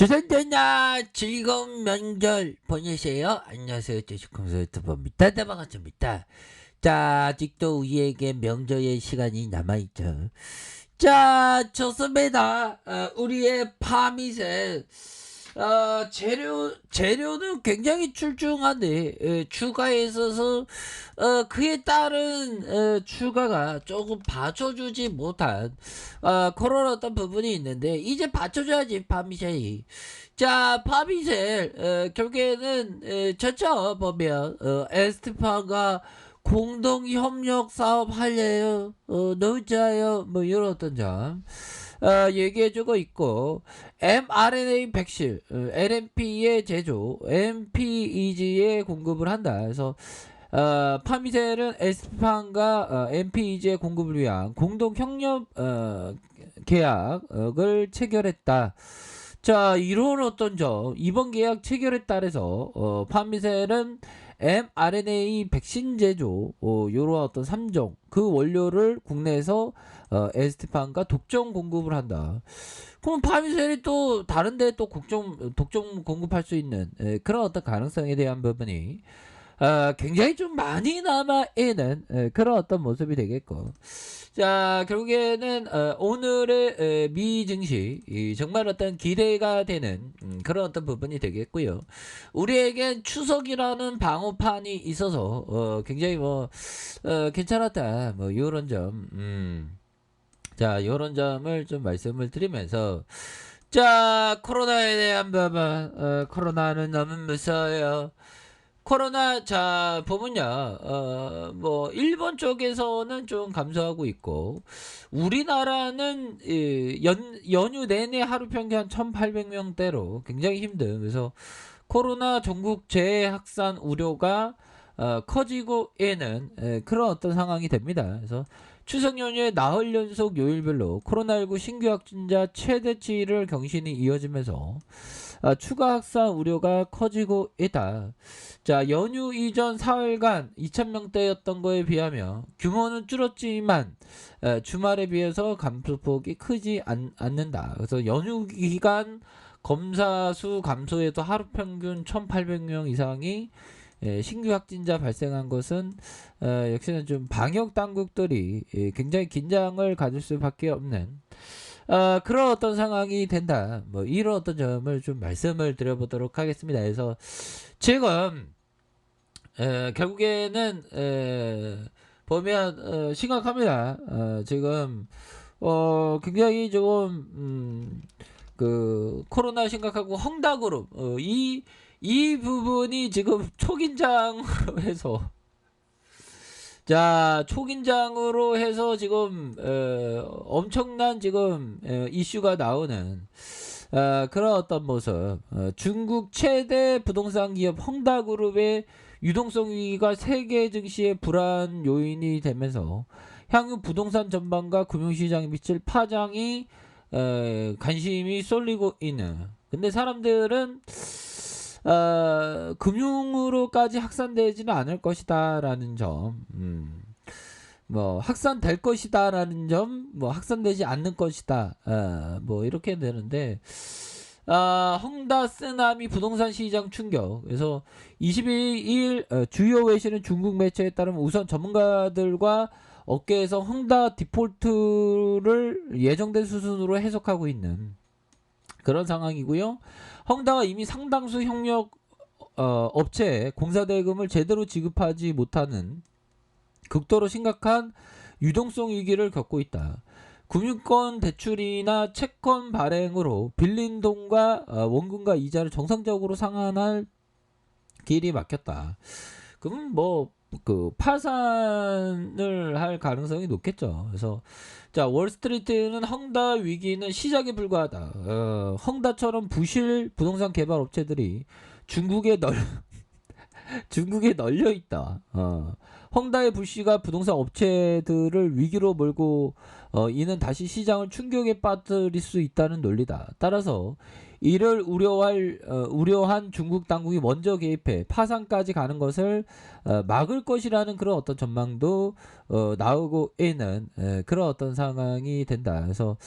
조선대나 즐거운 명절 보내세요. 안녕하세요. 주식공사 유튜버입니다. 네, 반갑습니다. 자, 아직도 우리에게 명절의 시간이 남아있죠. 자, 좋습니다. 우리의 파미새 재료는 굉장히 출중한데 추가에 있어서 그에 따른 추가가 조금 받쳐주지 못한 그런 어떤 부분이 있는데 이제 받쳐줘야지 파미셀이. 자, 파미셀 결국에는 저쪽 보면 에스티파가 공동 협력 사업 할래요? 넣자요? 뭐 이런 어떤 점 얘기해주고 있고, mRNA 백신, LNP의 제조, MPEG에 공급을 한다. 그래서 파미셀은 에스판과 MPEG의 공급을 위한 공동 협력 계약을 체결했다. 자, 이런 어떤 점 이번 계약 체결에 따라서 파미셀은 mRNA 백신 제조 요런 어떤 3종 그 원료를 국내에서 에스티판과 독점 공급을 한다. 그럼 파미셀이 또 다른데 또 독점 공급할 수 있는 그런 어떤 가능성에 대한 부분이 굉장히 좀 많이 남아있는 그런 어떤 모습이 되겠고, 자, 결국에는 오늘의 미 증시 정말 어떤 기대가 되는 그런 어떤 부분이 되겠고요. 우리에겐 추석이라는 방어판이 있어서 굉장히 뭐 괜찮았다 뭐 요런 점, 자, 요런 점을 좀 말씀을 드리면서, 자, 코로나에 대한 부분, 코로나는 너무 무서워요. 코로나, 자, 보면요, 뭐 일본 쪽에서는 좀 감소하고 있고, 우리나라는 연휴 내내 하루 평균 한 1800명대로 굉장히 힘든, 그래서 코로나 전국 재확산 우려가 커지고 있는 그런 어떤 상황이 됩니다. 그래서 추석 연휴에 나흘 연속 요일별로 코로나19 신규 확진자 최대치를 경신이 이어지면서 추가 확산 우려가 커지고 있다. 자, 연휴 이전 사흘간 2,000명대였던 거에 비하면 규모는 줄었지만 주말에 비해서 감소폭이 크지 않는다. 그래서 연휴 기간 검사 수 감소에도 하루 평균 1,800명 이상이 신규 확진자 발생한 것은 역시나 좀 방역 당국들이 굉장히 긴장을 가질 수밖에 없는 그런 어떤 상황이 된다. 뭐 이런 어떤 점을 좀 말씀을 드려보도록 하겠습니다. 그래서 지금 결국에는 보면 심각합니다. 지금 굉장히 조금 그 코로나 심각하고 헝다그룹 이 부분이 지금 초긴장으로 해서, 자, 초긴장으로 해서 지금 엄청난 지금 이슈가 나오는 그런 어떤 모습. 중국 최대 부동산 기업 헝다그룹의 유동성 위기가 세계 증시의 불안 요인이 되면서 향후 부동산 전반과 금융시장에 미칠 파장이 관심이 쏠리고 있는. 근데 사람들은 금융으로까지 확산되지는 않을 것이다라는 점, 뭐 확산될 것이다라는 점, 뭐 확산되지 않는 것이다, 뭐 이렇게 되는데, 헝다 쓰나미 부동산 시장 충격. 그래서 22일 주요 외신은 중국 매체에 따르면 우선 전문가들과 업계에서 헝다 디폴트를 예정된 수준으로 해석하고 있는 그런 상황이고요. 헝다가 이미 상당수 협력 업체에 공사 대금을 제대로 지급하지 못하는 극도로 심각한 유동성 위기를 겪고 있다. 금융권 대출이나 채권 발행으로 빌린 돈과 원금과 이자를 정상적으로 상환할 길이 막혔다. 그럼 뭐 그 파산을 할 가능성이 높겠죠. 그래서 자, 월스트리트는 헝다 위기는 시작에 불과하다. 헝다처럼 부실 부동산 개발 업체들이 중국에 중국에 널려 있다. 헝다의 불씨가 부동산 업체들을 위기로 몰고 이는 다시 시장을 충격에 빠뜨릴 수 있다는 논리다. 따라서 이를 우려한 중국 당국이 먼저 개입해 파산까지 가는 것을 막을 것이라는 그런 어떤 전망도 나오고 있는 그런 어떤 상황이 된다. 그래서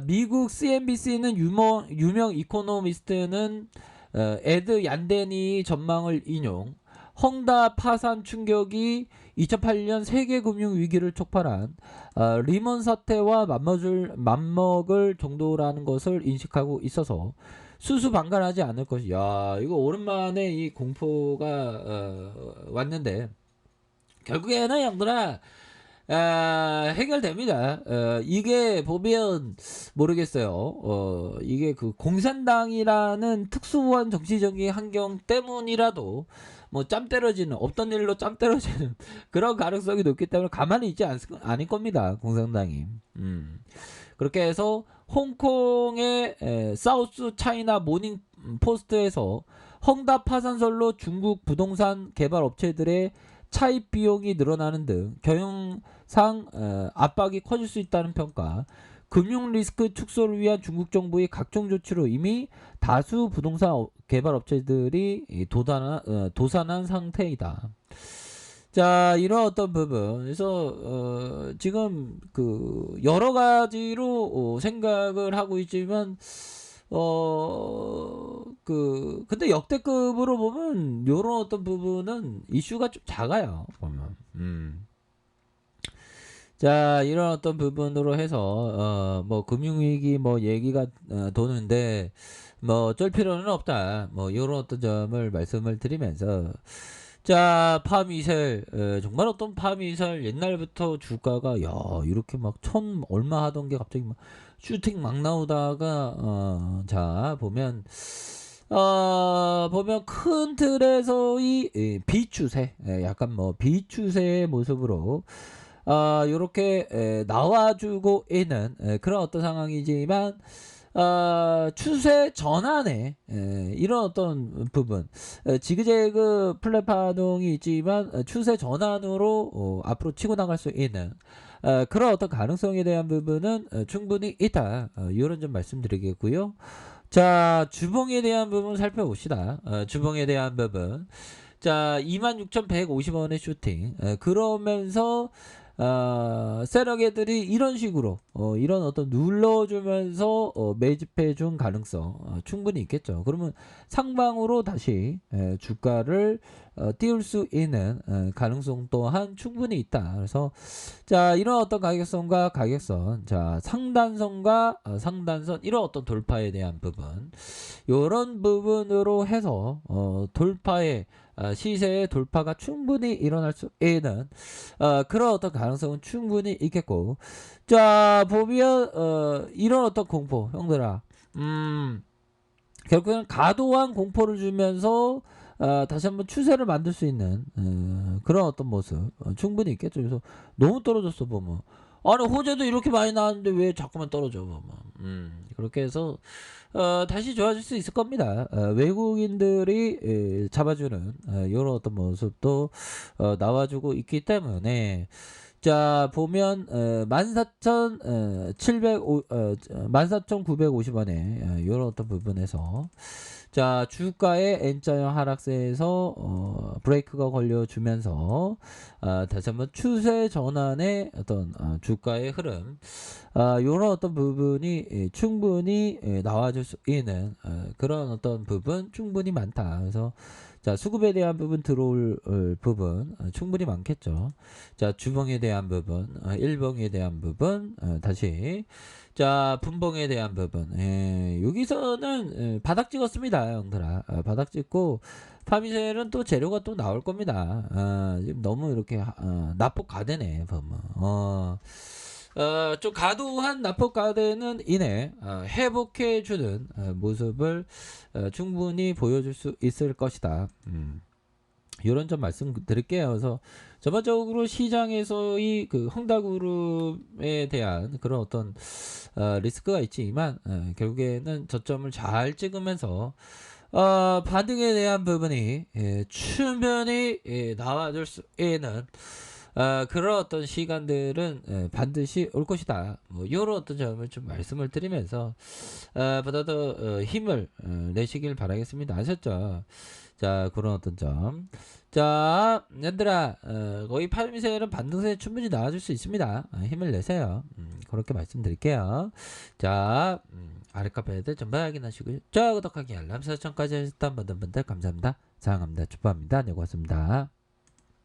미국 CNBC는 유명 이코노미스트는 에드 얀덴이 전망을 인용. 헝다 파산 충격이 2008년 세계 금융 위기를 촉발한 리먼 사태와 맞먹을 정도라는 것을 인식하고 있어서 수수방관하지 않을 것이. 야, 이거 오랜만에 이 공포가 왔는데 결국에는 형들아 해결됩니다. 이게 보면 모르겠어요. 이게 그 공산당이라는 특수한 정치적인 환경 때문이라도 뭐 짬 때려지는, 없던 일로 짬 때려지는 그런 가능성이 높기 때문에 가만히 있지 않을 겁니다. 공산당이. 그렇게 해서 홍콩의 사우스 차이나 모닝 포스트에서 헝다 파산설로 중국 부동산 개발 업체들의 차입 비용이 늘어나는 등 경영상 압박이 커질 수 있다는 평가, 금융 리스크 축소를 위한 중국 정부의 각종 조치로 이미 다수 부동산 개발 업체들이 도산한 상태이다. 자, 이런 어떤 부분. 그래서 지금 그 여러 가지로 생각을 하고 있지만 근데 역대급으로 보면 요런 어떤 부분은 이슈가 좀 작아요. 보면. 자, 이런 어떤 부분으로 해서 뭐 금융위기 뭐 얘기가 도는데 뭐 어쩔 필요는 없다. 뭐 요런 어떤 점을 말씀을 드리면서, 자, 파미셀 정말 어떤 파미셀 옛날부터 주가가 야 이렇게 막 천 얼마 하던 게 갑자기 막 슈팅 막 나오다가 자 보면 큰 틀에서의 비추세, 약간 뭐 비추세의 모습으로 요렇게 나와주고 있는 그런 어떤 상황이지만 추세 전환에 이런 어떤 부분, 지그재그 플랫 파동이 있지만 추세 전환으로 앞으로 치고 나갈 수 있는 그런 어떤 가능성에 대한 부분은 충분히 있다. 이런 점 말씀드리겠고요. 자, 주봉에 대한 부분 살펴봅시다. 주봉에 대한 부분. 자, 26,150원의 슈팅. 그러면서 세력애들이 이런 식으로 이런 어떤 눌러주면서 매집해 준 가능성 충분히 있겠죠. 그러면 상방으로 다시 주가를 띄울 수 있는 가능성 또한 충분히 있다. 그래서 자, 이런 어떤 가격선과 가격선, 자, 상단선과 상단선, 이런 어떤 돌파에 대한 부분, 요런 부분으로 해서 돌파의 시세의 돌파가 충분히 일어날 수 있는 그런 어떤 가능성은 충분히 있겠고, 자 보면 이런 어떤 공포, 형들아, 결국에는 과도한 공포를 주면서 다시 한번 추세를 만들 수 있는 그런 어떤 모습 충분히 있겠죠. 그래서 너무 떨어졌어 보면, 아니 호재도 이렇게 많이 나왔는데 왜 자꾸만 떨어져 보면, 그렇게 해서 다시 좋아질 수 있을 겁니다. 외국인들이 잡아주는 이런 어떤 모습도 나와주고 있기 때문에, 자 보면 14,950원에 이런 어떤 부분에서, 자 주가의 N자형 하락세에서 브레이크가 걸려주면서 다시 한번 추세 전환의 어떤 주가의 흐름, 이런 어떤 부분이 충분히 나와줄 수 있는 그런 어떤 부분 충분히 많다. 그래서 자 수급에 대한 부분 들어올 부분 충분히 많겠죠. 자 주봉에 대한 부분, 일봉에 대한 부분, 다시 자 분봉에 대한 부분, 여기서는 바닥 찍었습니다, 형들아. 바닥 찍고 파미셀은 또 재료가 또 나올 겁니다. 지금 너무 이렇게 납폭 가대네 보면. 좀 과도한 납폭 가대는 이내 회복해주는 모습을 충분히 보여줄 수 있을 것이다. 이런 점 말씀드릴게요. 그래서 전반적으로 시장에서의 그 헝다그룹에 대한 그런 어떤 리스크가 있지만 결국에는 저점을 잘 찍으면서 반등에 대한 부분이 충분히 나와줄 수 있는 그런 어떤 시간들은 반드시 올 것이다. 뭐 이런 어떤 점을 좀 말씀을 드리면서 보다 더 힘을 내시길 바라겠습니다. 아셨죠? 자, 그런 어떤 점. 자, 얘들아, 거의 파미셀은 반등세 충분히 나와줄 수 있습니다. 힘을 내세요. 그렇게 말씀드릴게요. 자, 아래값 배들 전부 확인하시고요. 자, 구독하기, 알람 설정까지 해주셨던 모든 분들 감사합니다. 사랑합니다. 축복합니다. 네, 고맙습니다.